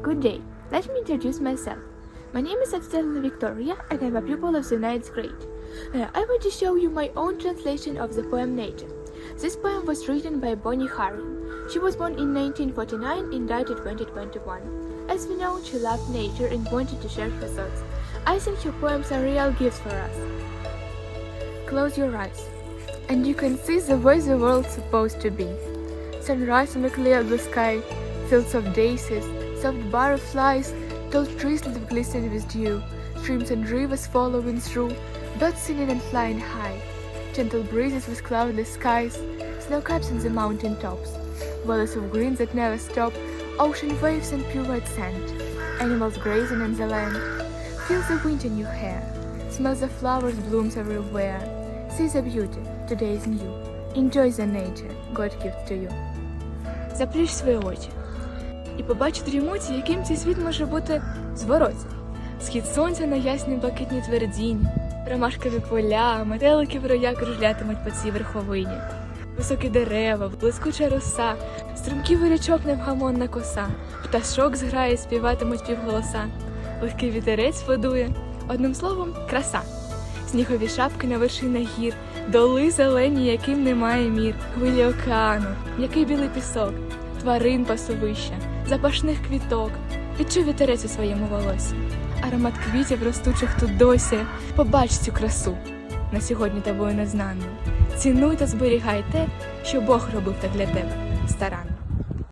Good day. Let me introduce myself. My name is Avstrelína Victoria and I'm a pupil of the 9th grade. I want to show you my own translation of the poem Nature. This poem was written by Bonnie М. She was born in 1949 and died in 2021. As we know, she loved nature and wanted to share her thoughts. I think her poems are real gifts for us. Close your eyes, and you can see the way the world's supposed to be. Sunrise on a clear blue sky, fields of daisies, soft butterflies, tall trees that glisten with dew, streams and rivers following through, birds singing and flying high, gentle breezes with cloudless skies, snow caps on the mountain tops, valleys of green that never stop, ocean waves and pure white sand, animals grazing on the land. Feel the wind in your hair, smell the flowers, blooms everywhere. See the beauty, today is new. Enjoy the nature God gives to you. Заплющ свої очі і побач в дрімоті, яким цей світ може бути зворотнім. Схід сонця на ясній блакитній твердіні, ромашкові поля, метелики в роях кружлятимуть по цій верховині. Високі дерева, блискуча роса, стрімкий вирячок невгамонна коса, пташок зграє, співатимуть півголоса, легкий вітерець водує, одним словом – краса. Снігові шапки на вершинах гір, доли зелені, яким немає мір, хвилі океану, м'який білий пісок, тварин пасовища, запашних квіток. Відчуй вітерець у своєму волосі, аромат квітів ростучих тут досі. Побач цю красу, на сьогодні тобою незнаною. Цінуй та зберігай те, що Бог робив так для тебе старанно.